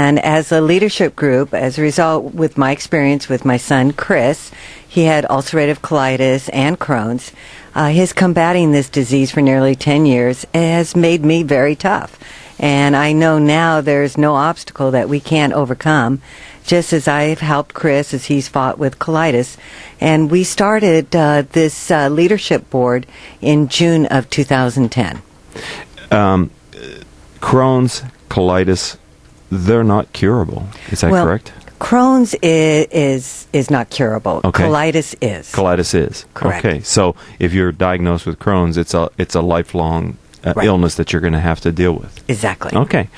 And as a leadership group, as a result, with my experience with my son, Chris, he had ulcerative colitis and Crohn's. His combating this disease for nearly 10 years has made me very tough. And I know now there's no obstacle that we can't overcome, just as I've helped Chris as he's fought with colitis. And we started this leadership board in June of 2010. Crohn's, colitis, they're not curable. Is that correct? Crohn's is not curable. Okay. Colitis is. Colitis is. Correct. Okay. So if you're diagnosed with Crohn's, it's a lifelong illness that you're going to have to deal with. Exactly. Okay.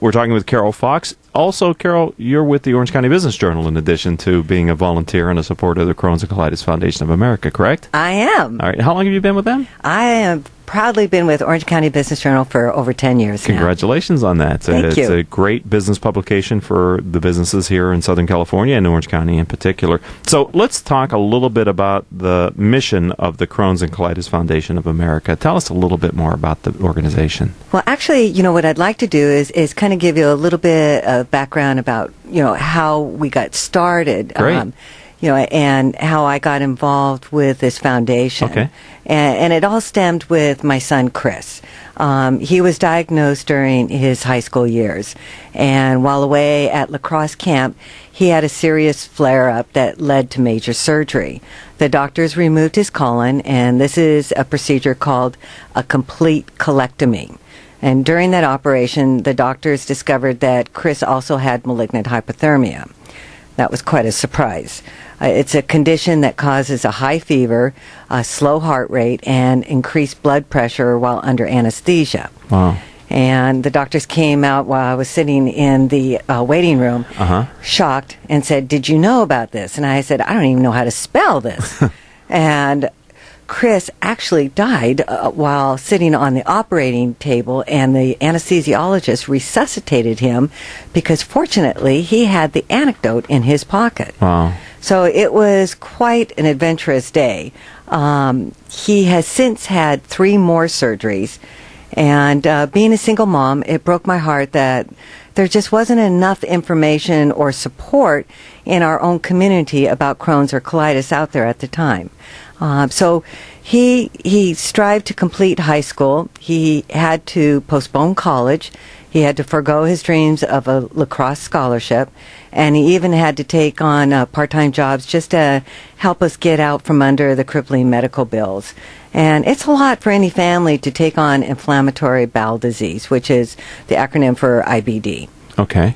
We're talking with Carol Fox. Also, Carol, you're with the Orange County Business Journal in addition to being a volunteer and a supporter of the Crohn's and Colitis Foundation of America, correct? I am. All right. How long have you been with them? I have proudly been with Orange County Business Journal for over 10 years now. Congratulations on that. Thank you. It's a great business publication for the businesses here in Southern California and Orange County in particular. So let's talk a little bit about the mission of the Crohn's and Colitis Foundation of America. Tell us a little bit more about the organization. Well, actually, what I'd like to do is kind of give you a little bit of background about, how we got started. Great. And how I got involved with this foundation. Okay. And it all stemmed with my son, Chris. He was diagnosed during his high school years. And while away at lacrosse camp, he had a serious flare-up that led to major surgery. The doctors removed his colon, and this is a procedure called a complete colectomy. And during that operation, the doctors discovered that Chris also had malignant hypothermia. That was quite a surprise. It's a condition that causes a high fever, a slow heart rate, and increased blood pressure while under anesthesia. Wow. And the doctors came out while I was sitting in the waiting room, shocked, and said, "Did you know about this?" And I said, "I don't even know how to spell this." And Chris actually died while sitting on the operating table, and the anesthesiologist resuscitated him because, fortunately, he had the antidote in his pocket. Wow. So it was quite an adventurous day. He has since had 3 more surgeries, and being a single mom, it broke my heart that there just wasn't enough information or support in our own community about Crohn's or colitis out there at the time. So he strived to complete high school. He had to postpone college. He had to forego his dreams of a lacrosse scholarship, and he even had to take on part-time jobs just to help us get out from under the crippling medical bills. And it's a lot for any family to take on inflammatory bowel disease, which is the acronym for IBD. Okay.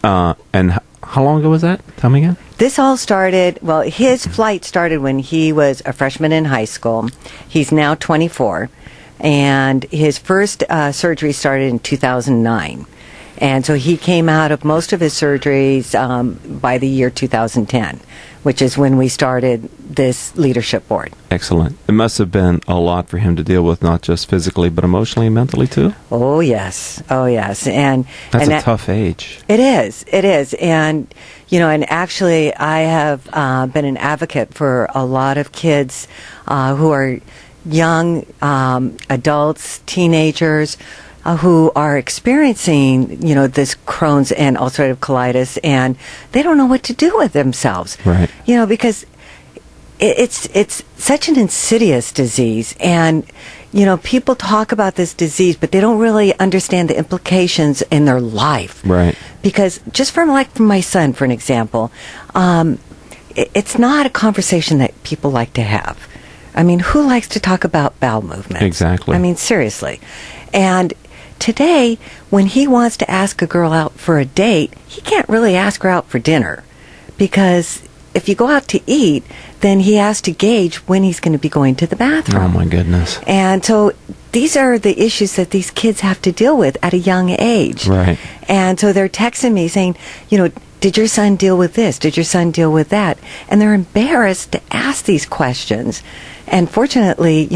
And how long ago was that? Tell me again. This all started, his flight started when he was a freshman in high school. He's now 24. And his first surgery started in 2009. And so he came out of most of his surgeries by the year 2010, which is when we started this leadership board. Excellent. It must have been a lot for him to deal with, not just physically, but emotionally and mentally, too? Oh, yes. Oh, yes. And that's a tough age. It is. It is. And, and actually I have been an advocate for a lot of kids who are young adults, teenagers, who are experiencing, this Crohn's and ulcerative colitis, and they don't know what to do with themselves. Right. Because it's such an insidious disease, and, people talk about this disease, but they don't really understand the implications in their life. Right. Because just from my son, for an example, it's not a conversation that people like to have. I mean, who likes to talk about bowel movements? Exactly. I mean, seriously. And today, when he wants to ask a girl out for a date, he can't really ask her out for dinner. Because if you go out to eat, then he has to gauge when he's going to be going to the bathroom. Oh, my goodness. And so these are the issues that these kids have to deal with at a young age. Right. And so they're texting me saying, did your son deal with this? Did your son deal with that? And they're embarrassed to ask these questions. And fortunately,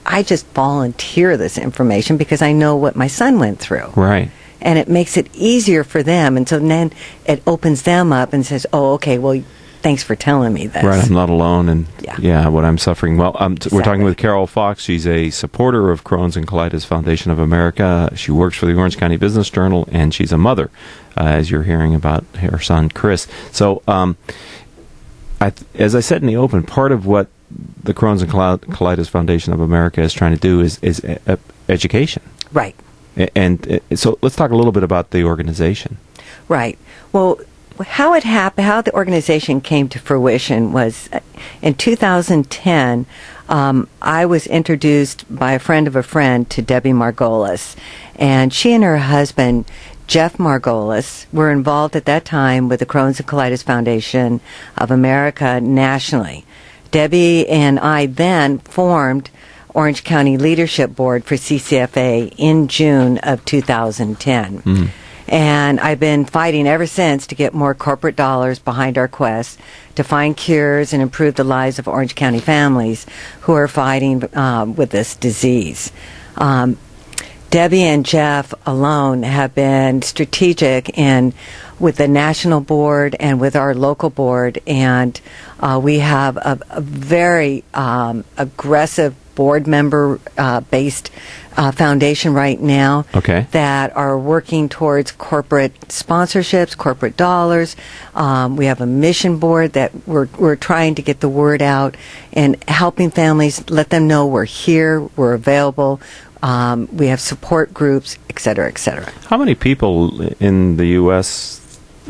I just volunteer this information because I know what my son went through. Right. And it makes it easier for them. And so then it opens them up and says, oh, okay, well, thanks for telling me this. Right, I'm not alone, and what I'm suffering. Well, Exactly. We're talking with Carol Fox. She's a supporter of Crohn's and Colitis Foundation of America. She works for the Orange County Business Journal, and she's a mother, as you're hearing about her son, Chris. So, as I said in the open, part of what the Crohn's and Colitis Foundation of America is trying to do is education. Right. And so let's talk a little bit about the organization. Right. Well, how it happened, how the organization came to fruition was in 2010. I was introduced by a friend of a friend to Debbie Margolis, and she and her husband, Jeff Margolis, were involved at that time with the Crohn's and Colitis Foundation of America nationally. Debbie and I then formed Orange County Leadership Board for CCFA in June of 2010. Mm. And I've been fighting ever since to get more corporate dollars behind our quest to find cures and improve the lives of Orange County families who are fighting with this disease. Debbie and Jeff alone have been strategic with the national board and with our local board, and we have a very aggressive board member based foundation right now that are working towards corporate sponsorships, corporate dollars. We have a mission board that we're trying to get the word out and helping families, let them know we're here, we're available. We have support groups, et cetera, et cetera. How many people in the U.S.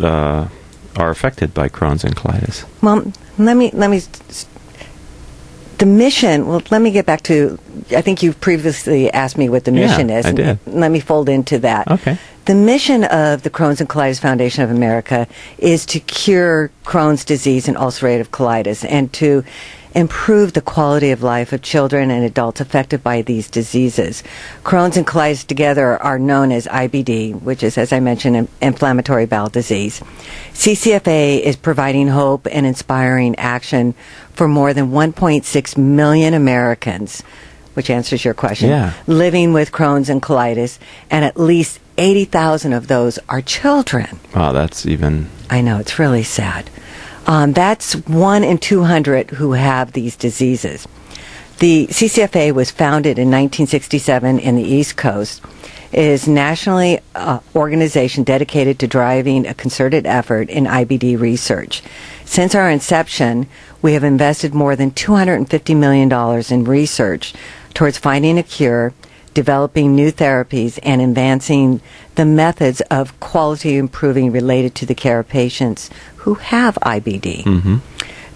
Are affected by Crohn's and colitis? Well, let me the mission, well, let me get back to, I think you previously asked me what the mission is. I did. Let me fold into that. Okay. The mission of the Crohn's and Colitis Foundation of America is to cure Crohn's disease and ulcerative colitis and to improve the quality of life of children and adults affected by these diseases. Crohn's and colitis together are known as IBD, which is, as I mentioned, inflammatory bowel disease. CCFA is providing hope and inspiring action for more than 1.6 million Americans, which answers your question, living with Crohn's and colitis, and at least 80,000 of those are children. Wow, that's even... I know, it's really sad. That's 1 in 200 who have these diseases. The CCFA was founded in 1967 in the East Coast. It is a nationally organization dedicated to driving a concerted effort in IBD research. Since our inception, we have invested more than $250 million in research towards finding a cure, developing new therapies, and advancing the methods of quality improving related to the care of patients who have IBD. Mm-hmm.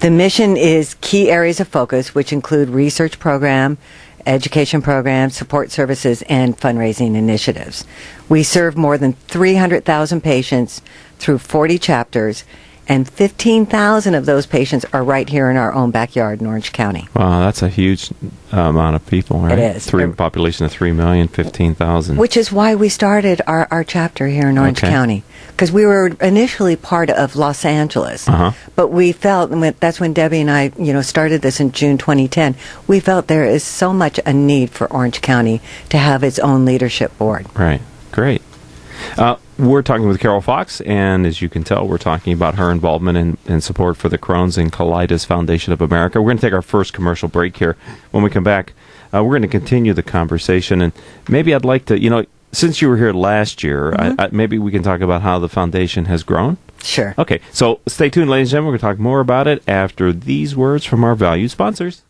The mission is key areas of focus, which include research program, education programs, support services, and fundraising initiatives. We serve more than 300,000 patients through 40 chapters, and 15,000 of those patients are right here in our own backyard in Orange County. Wow, that's a huge amount of people, right? It is. Population of 3 million, 15,000. Which is why we started our chapter here in Orange County, because we were initially part of Los Angeles. But we felt, and that's when Debbie and I started this in June 2010, we felt there is so much a need for Orange County to have its own leadership board. Right. Great. We're talking with Carol Fox, and as you can tell, we're talking about her involvement and support for the Crohn's and Colitis Foundation of America. We're going to take our first commercial break here. When we come back, we're going to continue the conversation, and maybe I'd like to, since you were here last year, maybe we can talk about how the foundation has grown. Sure. Okay, so stay tuned, ladies and gentlemen. We're going to talk more about it after these words from our valued sponsors.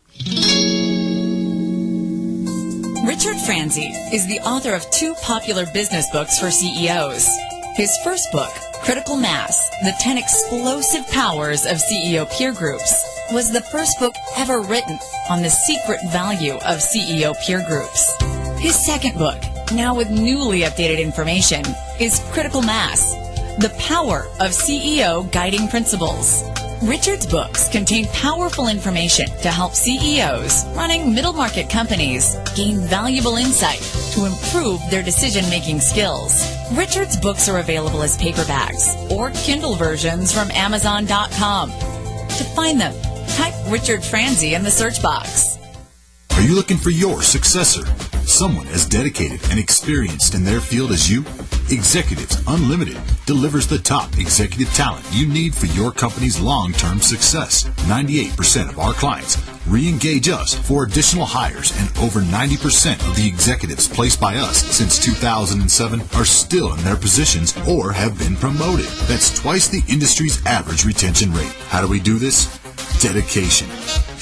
Richard Franzi is the author of 2 popular business books for CEOs. His first book, Critical Mass, The 10 Explosive Powers of CEO Peer Groups, was the first book ever written on the secret value of CEO peer groups. His second book, now with newly updated information, is Critical Mass, The Power of CEO Guiding Principles. Richard's books contain powerful information to help CEOs running middle-market companies gain valuable insight to improve their decision-making skills. Richard's books are available as paperbacks or Kindle versions from Amazon.com. To find them, type Richard Franzi in the search box. Are you looking for your successor? someone as dedicated and experienced in their field as you? Executives Unlimited delivers the top executive talent you need for your company's long-term success. 98% of our clients re-engage us for additional hires, and over 90% of the executives placed by us since 2007 are still in their positions or have been promoted. That's twice the industry's average retention rate. How do we do this? Dedication.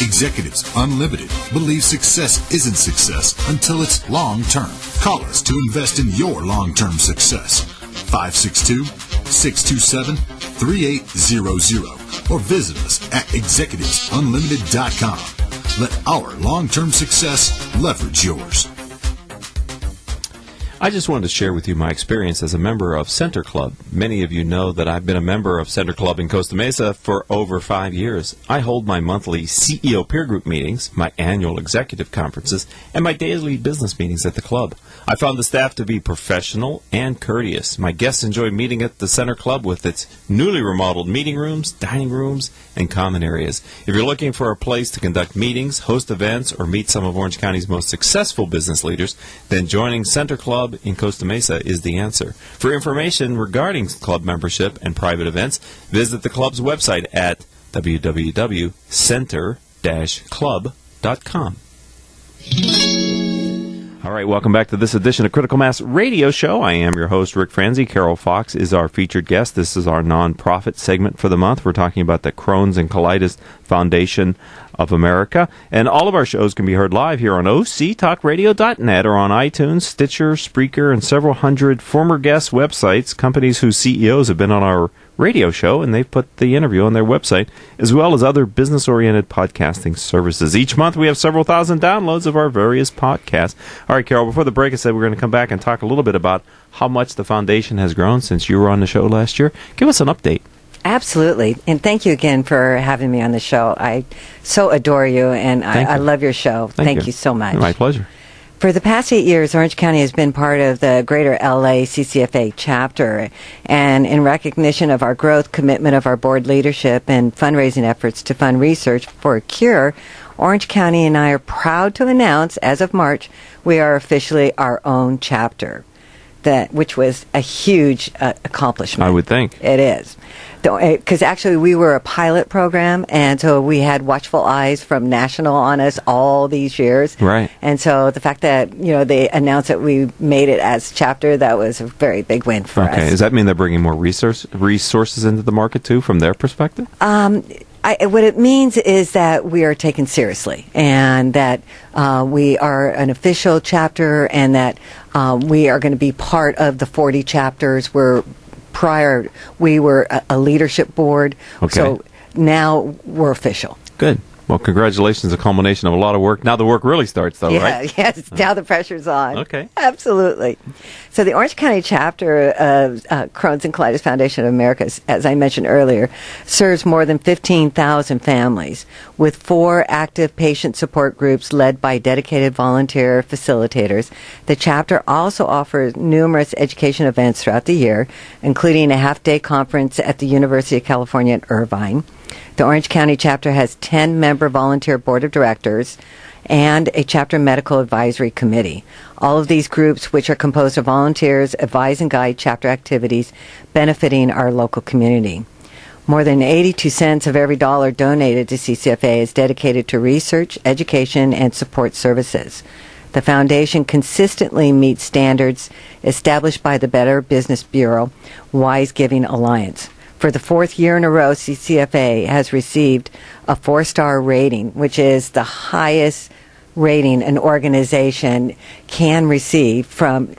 Executives Unlimited believe success isn't success until it's long-term. Call us to invest in your long-term success. 562-627-3800 or visit us at executivesunlimited.com. Let our long-term success leverage yours. I just wanted to share with you my experience as a member of Center Club. Many of you know that I've been a member of Center Club in Costa Mesa for over 5 years. I hold my monthly CEO peer group meetings, my annual executive conferences, and my daily business meetings at the club. I found the staff to be professional and courteous. My guests enjoy meeting at the Center Club with its newly remodeled meeting rooms, dining rooms, and common areas. If you're looking for a place to conduct meetings, host events, or meet some of Orange County's most successful business leaders, then joining Center Club in Costa Mesa is the answer. For information regarding club membership and private events, visit the club's website at www.center-club.com. All right, welcome back to this edition of Critical Mass Radio Show. I am your host, Rick Franzi. Carol Fox is our featured guest. This is our nonprofit segment for the month. We're talking about the Crohn's and Colitis Foundation of America. And all of our shows can be heard live here on octalkradio.net or on iTunes, Stitcher, Spreaker, and several hundred former guest websites, companies whose CEOs have been on our radio show, and they've put the interview on their website, as well as other business-oriented podcasting services. Each month we have several thousand downloads of our various podcasts. All right, Carol, before the break I said we're going to come back and talk a little bit about how much the foundation has grown since you were on the show last year. Give us an update. Absolutely. And thank you again for having me on the show. I so adore you, and I love your show. Thank you so much. My pleasure. For the past 8 years, Orange County has been part of the Greater LA CCFA chapter, and in recognition of our growth, commitment of our board leadership, and fundraising efforts to fund research for a cure, Orange County and I are proud to announce, as of March, we are officially our own chapter, which was a huge accomplishment. I would think. It is. Because actually we were a pilot program, and so we had watchful eyes from National on us all these years. Right. And so the fact that, they announced that we made it as chapter, that was a very big win for us. Okay. Does that mean they're bringing more resources into the market, too, from their perspective? What it means is that we are taken seriously, and that we are an official chapter, and that we are going to be part of the 40 chapters where prior we were a leadership board. Okay. So now we're official. Good. Well, congratulations, a culmination of a lot of work. Now the work really starts, though, right? Yes, now the pressure's on. Okay. Absolutely. So the Orange County chapter of Crohn's and Colitis Foundation of America, as I mentioned earlier, serves more than 15,000 families with 4 active patient support groups led by dedicated volunteer facilitators. The chapter also offers numerous education events throughout the year, including a half-day conference at the University of California at Irvine. The Orange County chapter has 10-member volunteer board of directors and a chapter medical advisory committee. All of these groups, which are composed of volunteers, advise and guide chapter activities benefiting our local community. More than 82 cents of every dollar donated to CCFA is dedicated to research, education, and support services. The foundation consistently meets standards established by the Better Business Bureau, Wise Giving Alliance. For the 4th year in a row, CCFA has received a 4-star rating, which is the highest rating an organization can receive from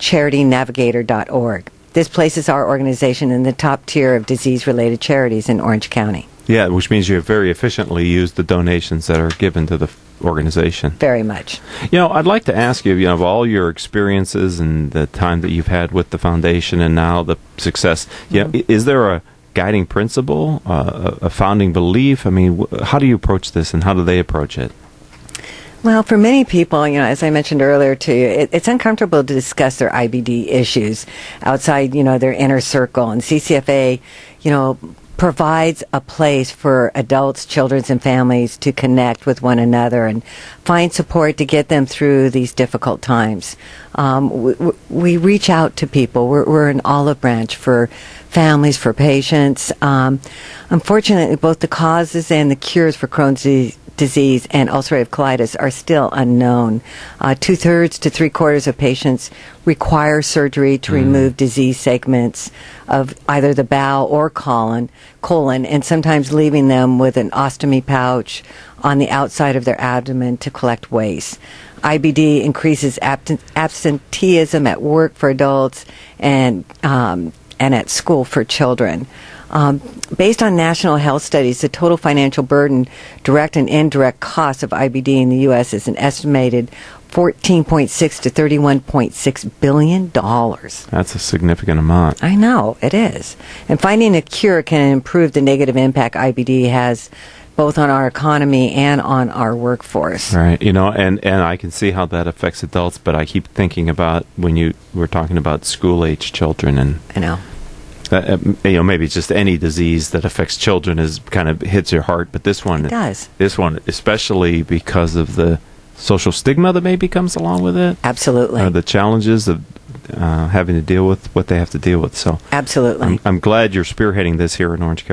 charitynavigator.org. This places our organization in the top tier of disease-related charities in Orange County. Yeah, which means you have very efficiently used the donations that are given to the organization. Very much. I'd like to ask you, of all your experiences and the time that you've had with the foundation and now the success, is there a guiding principle, a founding belief? I mean, how do you approach this, and how do they approach it? Well, for many people, as I mentioned earlier to you, it's uncomfortable to discuss their IBD issues outside, their inner circle. And CCFA, provides a place for adults, children, and families to connect with one another and find support to get them through these difficult times. We reach out to people. We're an olive branch for families, for patients. Unfortunately, both the causes and the cures for Crohn's disease and ulcerative colitis are still unknown. 2/3 to 3/4 of patients require surgery to remove disease segments of either the bowel or colon, and sometimes leaving them with an ostomy pouch on the outside of their abdomen to collect waste. IBD increases absenteeism at work for adults and at school for children. Based on national health studies, the total financial burden, direct and indirect costs of IBD in the U.S. is an estimated $14.6 to $31.6 billion. That's a significant amount. I know, it is. And finding a cure can improve the negative impact IBD has both on our economy and on our workforce. Right. And I can see how that affects adults, but I keep thinking about when you were talking about school-age children and I know. Maybe just any disease that affects children is kind of hits your heart, but this one It does. This one, especially because of the social stigma that maybe comes along with it. Absolutely. The challenges of having to deal with what they have to deal with. So absolutely. I'm glad you're spearheading this here in Orange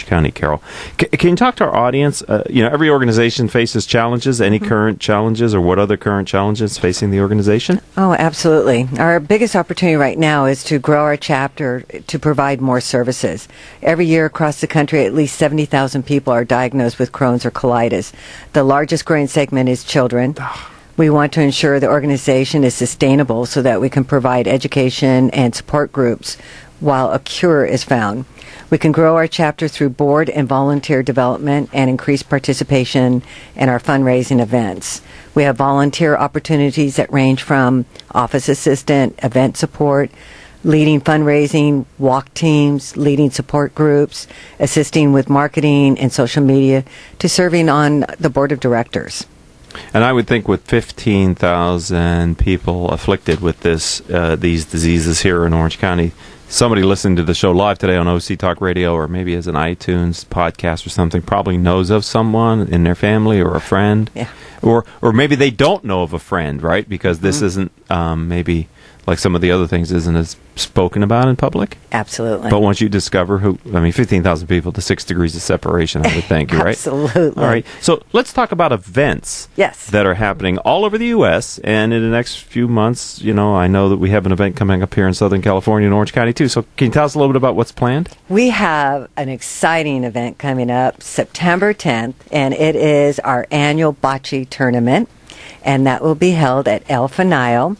County, Carol. Can you talk to our audience? Every organization faces challenges. Any current challenges, or what other current challenges facing the organization? Oh, absolutely. Our biggest opportunity right now is to grow our chapter to provide more services. Every year across the country, at least 70,000 people are diagnosed with Crohn's or colitis. The largest growing segment is children. We want to ensure the organization is sustainable so that we can provide education and support groups while a cure is found. We can grow our chapter through board and volunteer development and increase participation in our fundraising events. We have volunteer opportunities that range from office assistant, event support, leading fundraising, walk teams, leading support groups, assisting with marketing and social media, to serving on the board of directors. And I would think with 15,000 people afflicted with these diseases here in Orange County, somebody listening to the show live today on OC Talk Radio, or maybe as an iTunes podcast or something, probably knows of someone in their family or a friend. Yeah. Or maybe they don't know of a friend, right? Because this isn't maybe like some of the other things isn't as spoken about in public. Absolutely. But once you discover 15,000 people to 6 degrees of separation, I would think, right? Absolutely. All right. So let's talk about events that are happening all over the U.S. And in the next few months, I know that we have an event coming up here in Southern California and Orange County, too. So can you tell us a little bit about what's planned? We have an exciting event coming up September 10th, and it is our annual bocce tournament, and that will be held at El Fanile.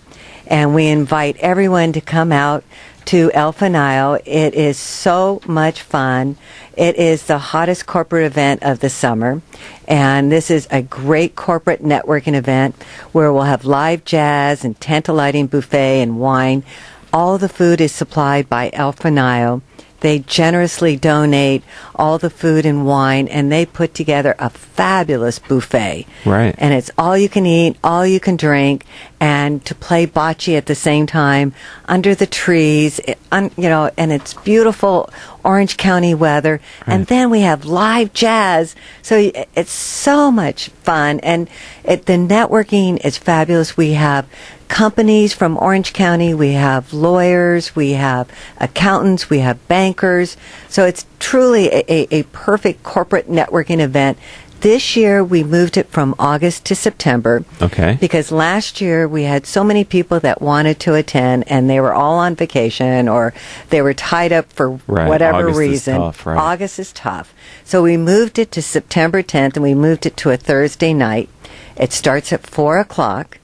And we invite everyone to come out to El Fanile. It is so much fun. It is the hottest corporate event of the summer. And this is a great corporate networking event where we'll have live jazz and tantalizing buffet and wine. All the food is supplied by El Fanile. They generously donate all the food and wine, and they put together a fabulous buffet. Right. And it's all you can eat, all you can drink, and to play bocce at the same time under the trees, and it's beautiful Orange County weather. Right. And then we have live jazz. So it's so much fun, and the networking is fabulous. We have companies from Orange County, we have lawyers, we have accountants, we have bankers. So it's truly a perfect corporate networking event. This year we moved it from August to September. Okay. Because last year we had so many people that wanted to attend, and they were all on vacation or they were tied up for whatever August reason. Is tough, right? August is tough. So we moved it to September 10th, and we moved it to a Thursday night. It starts at 4 o'clock.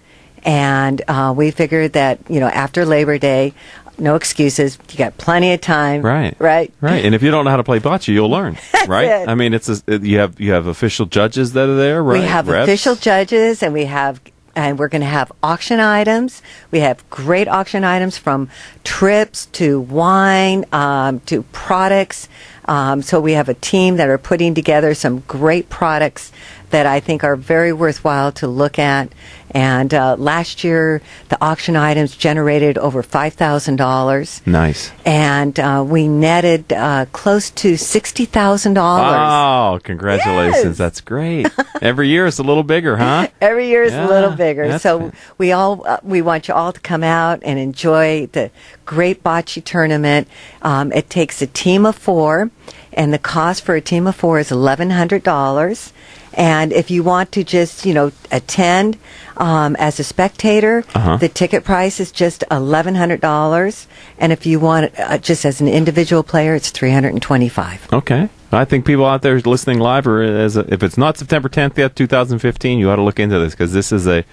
And we figured that, after Labor Day, no excuses. You got plenty of time. Right. Right. And if you don't know how to play bocce, you'll learn. Right. It. I mean, you have official judges that are there. Right. We have Reps. official judges, and we're going to have auction items. We have great auction items, from trips to wine to products. So we have a team that are putting together some great products that I think are very worthwhile to look at. And last year, the auction items generated over $5,000. Nice. And we netted close to $60,000. Wow, congratulations. Yes. That's great. Every year it's a little bigger, huh? Every year is a little bigger. So fun. we want you all to come out and enjoy the great bocce tournament. It takes a team of 4, and the cost for a team of 4 is $1,100. And if you want to just, attend as a spectator, the ticket price is just $1,100. And if you want just as an individual player, it's $325. Okay. I think people out there listening live, or if it's not September 10th yet, 2015, you ought to look into this, because this is a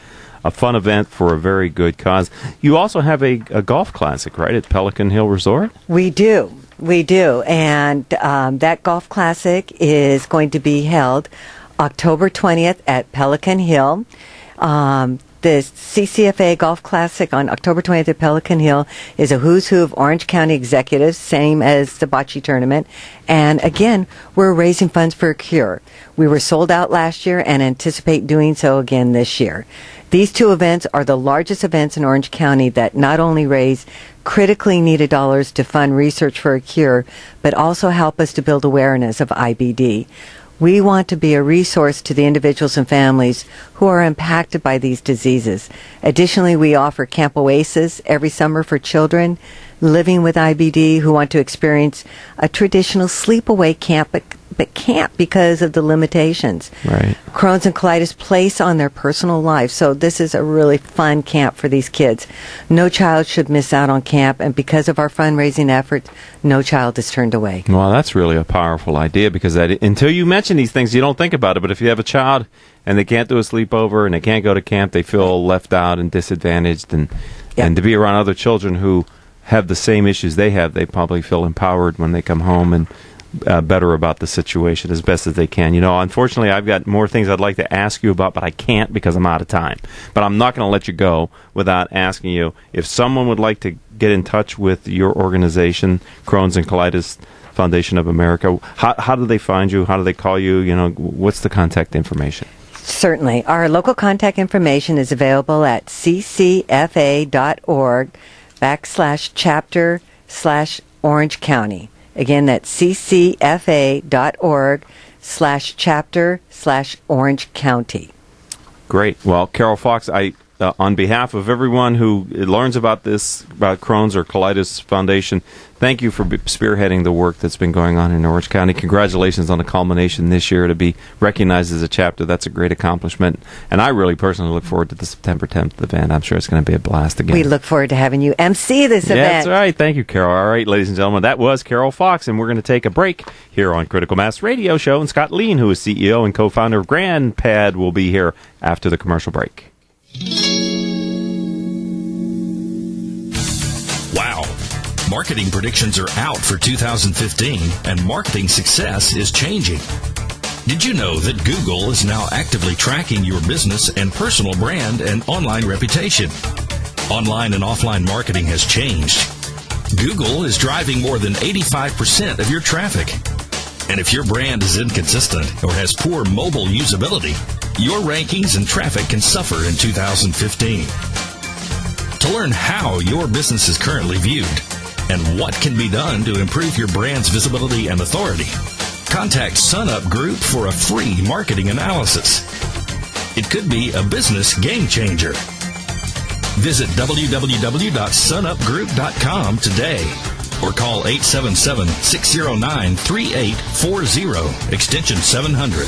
fun event for a very good cause. You also have a golf classic, right, at Pelican Hill Resort? We do. And that golf classic is going to be held October 20th at Pelican Hill. The CCFA Golf Classic on October 20th at Pelican Hill is a who's who of Orange County executives, same as the bocce tournament. And again, we're raising funds for a cure. We were sold out last year and anticipate doing so again this year. These 2 events are the largest events in Orange County that not only raise critically needed dollars to fund research for a cure, but also help us to build awareness of IBD. We want to be a resource to the individuals and families who are impacted by these diseases. Additionally, we offer Camp Oasis every summer for children living with IBD who want to experience a traditional sleepaway camp, but can't because of the limitations. Right. Crohn's and colitis place on their personal life, so this is a really fun camp for these kids. No child should miss out on camp, and because of our fundraising efforts, no child is turned away. Well, that's really a powerful idea, because until you mention these things, you don't think about it. But if you have a child and they can't do a sleepover and they can't go to camp, they feel left out and disadvantaged. And to be around other children who have the same issues they have, they probably feel empowered when they come home and better about the situation as best as they can. Unfortunately, I've got more things I'd like to ask you about, but I can't because I'm out of time. But I'm not going to let you go without asking you, if someone would like to get in touch with your organization, Crohn's and Colitis Foundation of America, how do they find you? How do they call you? What's the contact information? Certainly. Our local contact information is available at ccfa.org/chapter/Orange County. Again, that's ccfa.org/chapter/Orange County. Great. Well, Carol Fox, on behalf of everyone who learns about Crohn's or Colitis Foundation, thank you for spearheading the work that's been going on in Orange County. Congratulations on the culmination this year to be recognized as a chapter. That's a great accomplishment. And I really personally look forward to the September 10th event. I'm sure it's going to be a blast again. We look forward to having you MC this event. That's right. Thank you, Carol. All right, ladies and gentlemen, that was Carol Fox, and we're going to take a break here on Critical Mass Radio Show. And Scott Lien, who is CEO and co-founder of GrandPad, will be here after the commercial break. Wow. Marketing predictions are out for 2015, and marketing success is changing. Did you know that Google is now actively tracking your business and personal brand and online reputation? Online and offline marketing has changed. Google is driving more than 85% of your traffic. And if your brand is inconsistent or has poor mobile usability, your rankings and traffic can suffer in 2015. To learn how your business is currently viewed and what can be done to improve your brand's visibility and authority, contact SunUp Group for a free marketing analysis. It could be a business game changer. Visit www.sunupgroup.com today or call 877-609-3840, extension 700.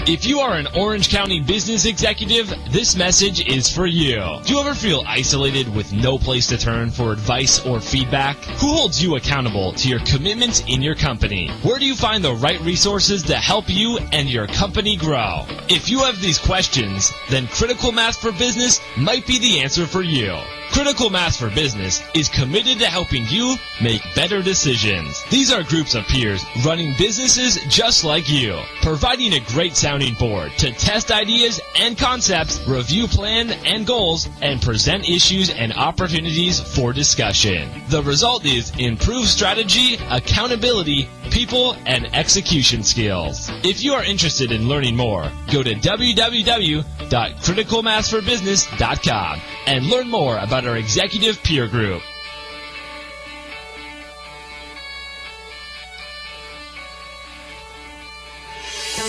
If you are an Orange County business executive, this message is for you. Do you ever feel isolated with no place to turn for advice or feedback? Who holds you accountable to your commitments in your company? Where do you find the right resources to help you and your company grow? If you have these questions, then Critical Mass for Business might be the answer for you. Critical Mass for Business is committed to helping you make better decisions. These are groups of peers running businesses just like you, providing a great sounding board to test ideas and concepts, review plans and goals, and present issues and opportunities for discussion. The result is improved strategy, accountability, people, and execution skills. If you are interested in learning more, go to www.criticalmassforbusiness.com and learn more about our executive peer group.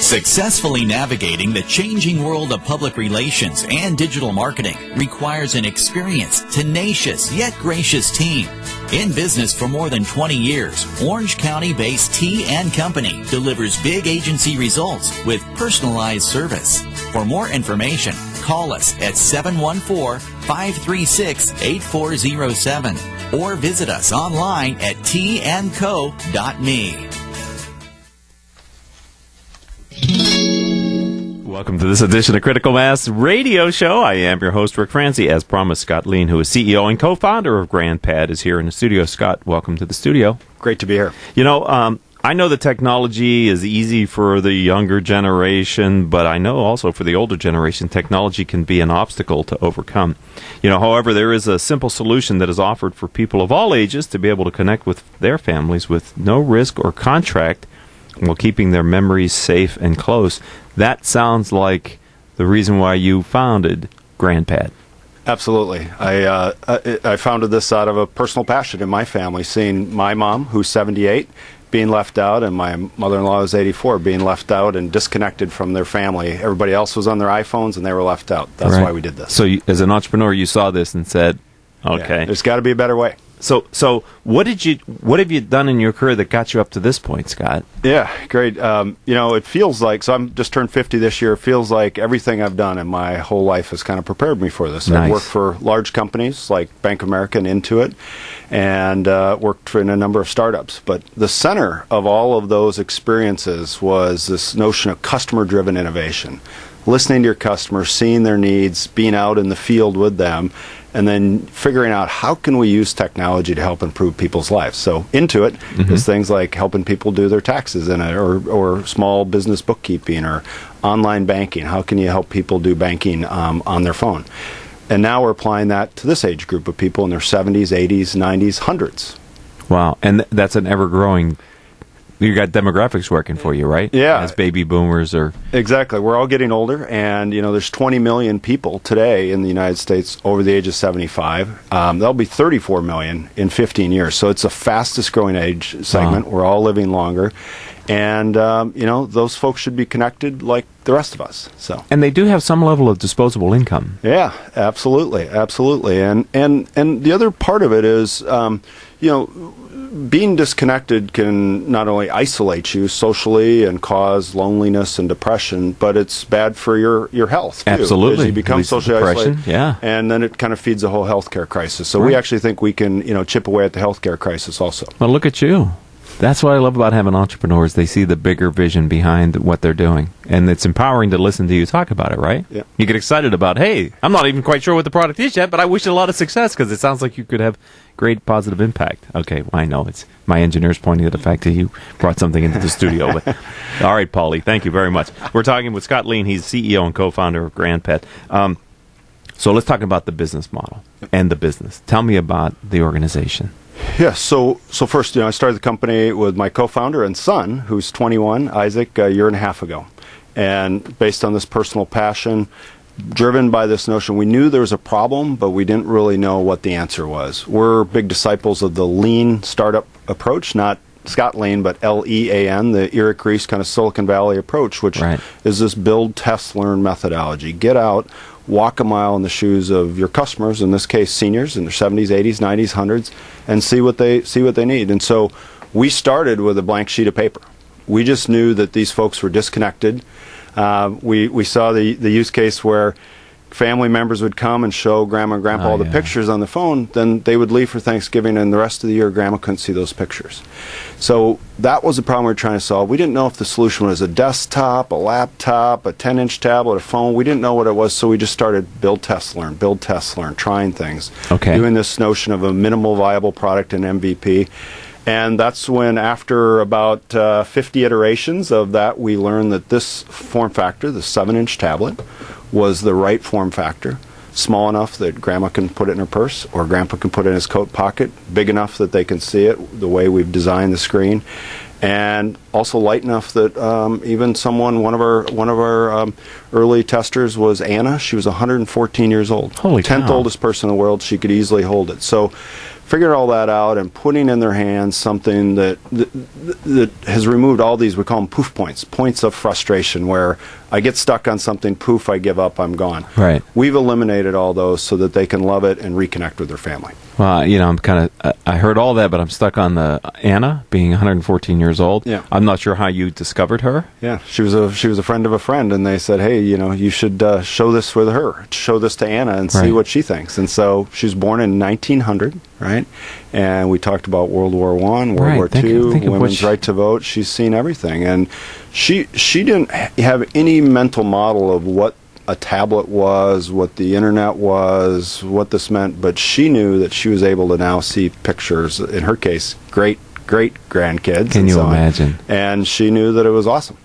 Successfully navigating the changing world of public relations and digital marketing requires an experienced, tenacious, yet gracious team. In business for more than 20 years, Orange County-based T & Company delivers big agency results with personalized service. For more information, call us at 714-536-8407 or visit us online at tandco.me. Welcome to this edition of Critical Mass Radio Show. I am your host, Rick Franzi. As promised, Scott Lien, who is CEO and co-founder of GrandPad, is here in the studio. Scott, welcome to the studio. Great to be here. You know, I know the technology is easy for the younger generation, but I know also for the older generation, technology can be an obstacle to overcome. You know, however, there is a simple solution that is offered for people of all ages to be able to connect with their families with no risk or contract while keeping their memories safe and close. That sounds like the reason why you founded GrandPad. Absolutely. I founded this out of a personal passion in my family, seeing my mom, who's 78, being left out, and my mother-in-law is 84, being left out and disconnected from their family. Everybody else was on their iPhones, and they were left out. That's why we did this. So as an entrepreneur, you saw this and said, okay. Yeah, there's got to be a better way. So what have you done in your career that got you up to this point, Scott? Yeah, great. You know, it feels like, so I'm just turned 50 this year. It feels like everything I've done in my whole life has kind of prepared me for this. Nice. I've worked for large companies like Bank of America and Intuit, and worked in a number of startups. But the center of all of those experiences was this notion of customer-driven innovation. Listening to your customers, seeing their needs, being out in the field with them, and then figuring out how can we use technology to help improve people's lives. So Intuit is things like helping people do their taxes in it, or small business bookkeeping, or online banking. How can you help people do banking on their phone? And now we're applying that to this age group of people in their 70s, 80s, 90s, hundreds. Wow, and that's an ever-growing... You got demographics working for you, right? Yeah. As baby boomers or... Exactly. We're all getting older, and, you know, there's 20 million people today in the United States over the age of 75. There'll be 34 million in 15 years. So it's the fastest growing age segment. Wow. We're all living longer. And, you know, those folks should be connected like the rest of us. So. And they do have some level of disposable income. Yeah, absolutely. Absolutely. And the other part of it is, you know, being disconnected can not only isolate you socially and cause loneliness and depression, but it's bad for your health, too. Absolutely. As you become socially isolated. Yeah. And then it kind of feeds the whole healthcare crisis. So we actually think we can, you know, chip away at the healthcare crisis also. Well, look at you. That's what I love about having entrepreneurs. They see the bigger vision behind what they're doing. And it's empowering to listen to you talk about it, right? Yeah. You get excited about, hey, I'm not even quite sure what the product is yet, but I wish you a lot of success because it sounds like you could have great positive impact. Okay, well, I know it's my engineer's pointing at the fact that you brought something into the studio. But all right, Paulie, thank you very much. We're talking with Scott Lien. He's CEO and co-founder of GrandPad. So let's talk about the business model and the business. Tell me about the organization. Yeah, so first, you know, I started the company with my co-founder and son, who's 21, Isaac, a year and a half ago. And based on this personal passion, driven by this notion, we knew there was a problem, but we didn't really know what the answer was. We're big disciples of the Lien startup approach, not Scott Lien, but L-E-A-N, the Eric Ries kind of Silicon Valley approach, which is this build, test, learn methodology. Get out, walk a mile in the shoes of your customers, in this case seniors in their 70s, 80s, 90s, 100s, and see what they need. And so we started with a blank sheet of paper. We just knew that these folks were disconnected. We saw the use case where family members would come and show Grandma and Grandpa all the pictures on the phone, then they would leave for Thanksgiving, and the rest of the year, Grandma couldn't see those pictures. So that was the problem we were trying to solve. We didn't know if the solution was a desktop, a laptop, a 10-inch tablet, a phone. We didn't know what it was, so we just started build, test, learn, trying things. Okay. Doing this notion of a minimal viable product and MVP. And that's when, after about 50 iterations of that, we learned that this form factor, the 7-inch tablet, was the right form factor. Small enough that Grandma can put it in her purse, or Grandpa can put it in his coat pocket. Big enough that they can see it the way we've designed the screen, and also light enough that even one of our early testers was Anna. She was 114 years old. Holy cow. 10th oldest person in the world. She could easily hold it. So figuring all that out and putting in their hands something that has removed all these, we call them poof points of frustration, where I get stuck on something, poof, I give up, I'm gone. Right. We've eliminated all those so that they can love it and reconnect with their family. Well, I'm kind of, I heard all that, but I'm stuck on the Anna being 114 years old. Yeah. I'm not sure how you discovered her. Yeah, she was a friend of a friend, and they said, hey, you should show this with her, show this to Anna and see what she thinks. And so she was born in 1900, right? And we talked about World War I, World War II, women's right to vote. She's seen everything, and she didn't have any mental model of what a tablet was, what the internet was, what this meant, but she knew that she was able to now see pictures, in her case, great grandkids. Can you imagine? And she knew that it was awesome.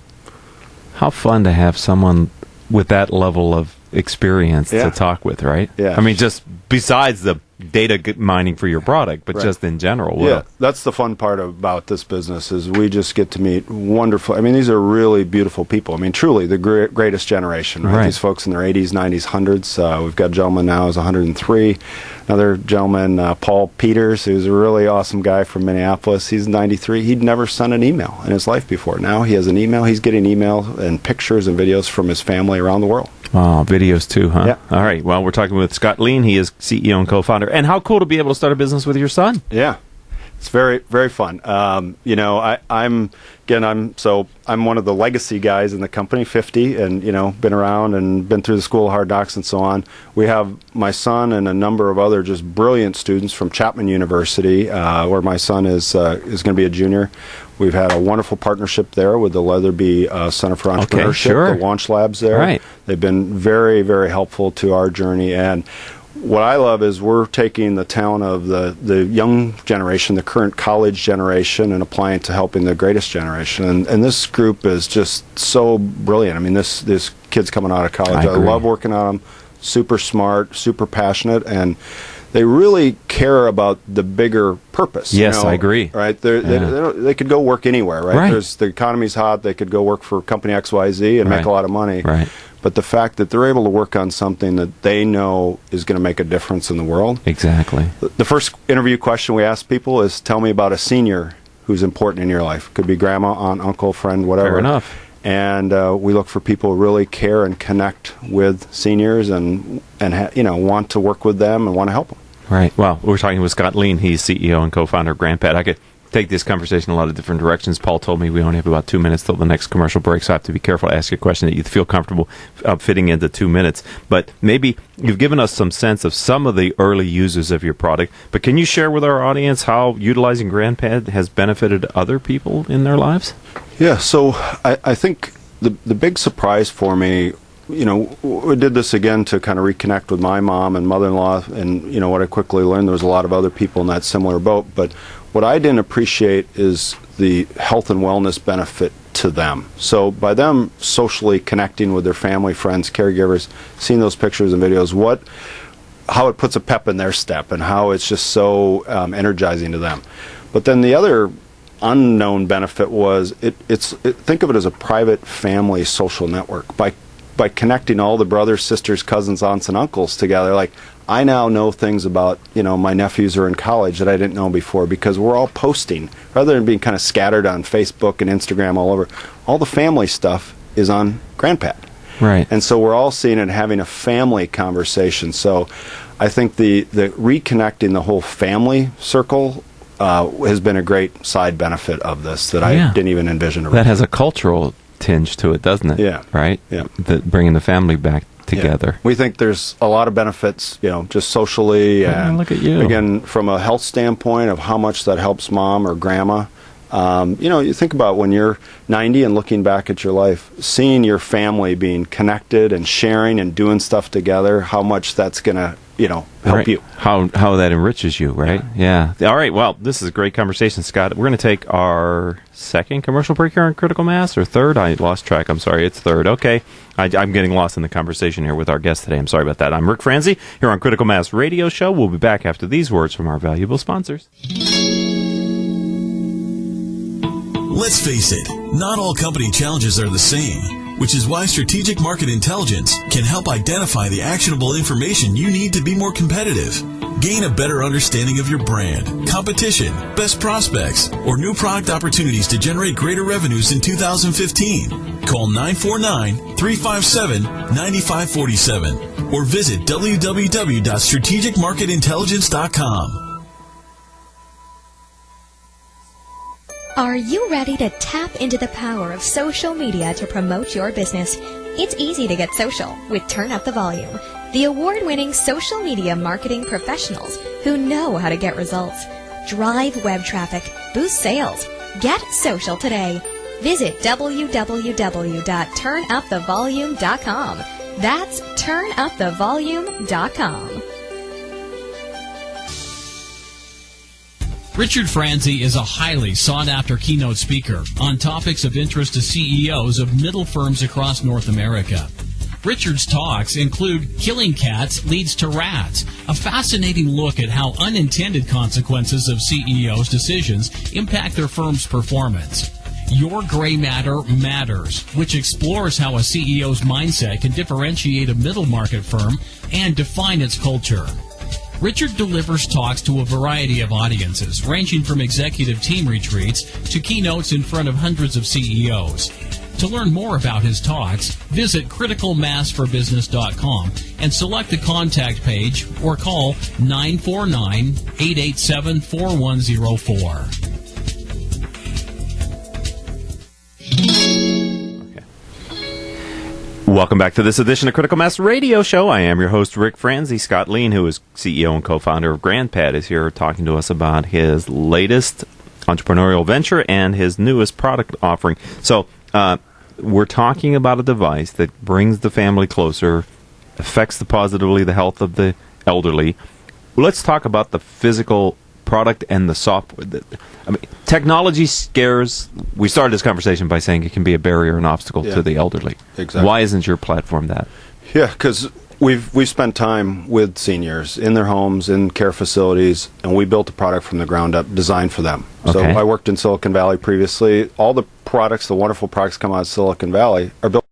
How fun to have someone with that level of experience to talk with, right? Yeah. I mean, just besides the data mining for your product, but just in general. Yeah, that's the fun part about this business, is we just get to meet wonderful, these are really beautiful people. Truly the greatest generation, right? These folks in their 80s, 90s, 100s. We've got a gentleman now who's 103. Another gentleman, Paul Peters, who's a really awesome guy from Minneapolis. He's 93. He'd never sent an email in his life before. Now he has an email. He's getting email and pictures and videos from his family around the world. Oh, videos too, huh? Yeah. All right. Well, we're talking with Scott Lien. He is CEO and co-founder. And how cool to be able to start a business with your son. Yeah. It's very, very fun. I'm one of the legacy guys in the company, 50, and been around and been through the school of hard knocks and so on. We have my son and a number of other just brilliant students from Chapman University, where my son is going to be a junior. We've had a wonderful partnership there with the Leatherby Center for Entrepreneurship, the Launch Labs there. Right. They've been very, very helpful to our journey. And what I love is we're taking the talent of the young generation, the current college generation, and applying it to helping the greatest generation. And this group is just so brilliant. This kid's coming out of college. I love working on them. Super smart, super passionate, and they really care about the bigger purpose. Yes, I agree. Right? They could go work anywhere, right? The economy's hot. They could go work for company XYZ and make a lot of money. Right. But the fact that they're able to work on something that they know is going to make a difference in the world. Exactly. The first interview question we ask people is, tell me about a senior who's important in your life. Could be grandma, aunt, uncle, friend, whatever. Fair enough. And we look for people who really care and connect with seniors and want to work with them and want to help them. Right. Well, we're talking with Scott Lien. He's CEO and co-founder of GrandPad. I could take this conversation in a lot of different directions. Paul told me we only have about 2 minutes till the next commercial break, so I have to be careful to ask you a question that you feel comfortable fitting into 2 minutes. But maybe you've given us some sense of some of the early users of your product, but can you share with our audience how utilizing GrandPad has benefited other people in their lives? Yeah, so I think the big surprise for me, we did this again to kind of reconnect with my mom and mother-in-law, and what I quickly learned, there was a lot of other people in that similar boat, but what I didn't appreciate is the health and wellness benefit to them. So by them socially connecting with their family, friends, caregivers, seeing those pictures and videos, how it puts a pep in their step and how it's just so energizing to them. But then the other unknown benefit was think of it as a private family social network. By connecting all the brothers, sisters, cousins, aunts, and uncles together, like, I now know things about, my nephews are in college that I didn't know before, because we're all posting. Rather than being kind of scattered on Facebook and Instagram all over, all the family stuff is on GrandPad. Right. And so we're all seeing it and having a family conversation. So I think the reconnecting the whole family circle has been a great side benefit of this that I didn't even envision originally. That has a cultural tinge to it, doesn't it? Yeah. Right? Yeah. Bringing the family back together. We think there's a lot of benefits, just socially, and look at you. Again, from a health standpoint of how much that helps mom or grandma. You think about when you're 90 and looking back at your life, seeing your family being connected and sharing and doing stuff together, how much that's going to, help you. How that enriches you, right? Yeah. All right. Well, this is a great conversation, Scott. We're going to take our second commercial break here on Critical Mass, or third? I lost track. I'm sorry. It's third. Okay. I'm getting lost in the conversation here with our guest today. I'm sorry about that. I'm Rick Franzi here on Critical Mass Radio Show. We'll be back after these words from our valuable sponsors. Let's face it, not all company challenges are the same, which is why Strategic Market Intelligence can help identify the actionable information you need to be more competitive. Gain a better understanding of your brand, competition, best prospects, or new product opportunities to generate greater revenues in 2015. Call 949-357-9547 or visit www.strategicmarketintelligence.com. Are you ready to tap into the power of social media to promote your business? It's easy to get social with Turn Up the Volume, the award-winning social media marketing professionals who know how to get results. Drive web traffic, boost sales. Get social today. Visit www.turnupthevolume.com. That's turnupthevolume.com. Richard Franzi is a highly sought-after keynote speaker on topics of interest to CEOs of middle firms across North America. Richard's talks include Killing Cats Leads to Rats, a fascinating look at how unintended consequences of CEOs' decisions impact their firm's performance. Your Gray Matter Matters, which explores how a CEO's mindset can differentiate a middle market firm and define its culture. Richard delivers talks to a variety of audiences, ranging from executive team retreats to keynotes in front of hundreds of CEOs. To learn more about his talks, visit criticalmassforbusiness.com and select the contact page or call 949-887-4104. Welcome back to this edition of Critical Mass Radio Show. I am your host, Rick Franzi. Scott Lien, who is CEO and co-founder of GrandPad, is here talking to us about his latest entrepreneurial venture and his newest product offering. So, we're talking about a device that brings the family closer, affects positively the health of the elderly. Let's talk about the physical product and the software. Technology scares. We started this conversation by saying it can be a barrier, an obstacle to the elderly. Exactly. Why isn't your platform that? Yeah, because we've spent time with seniors in their homes, in care facilities, and we built a product from the ground up designed for them. So I worked in Silicon Valley previously. All the products, the wonderful products come out of Silicon Valley, are built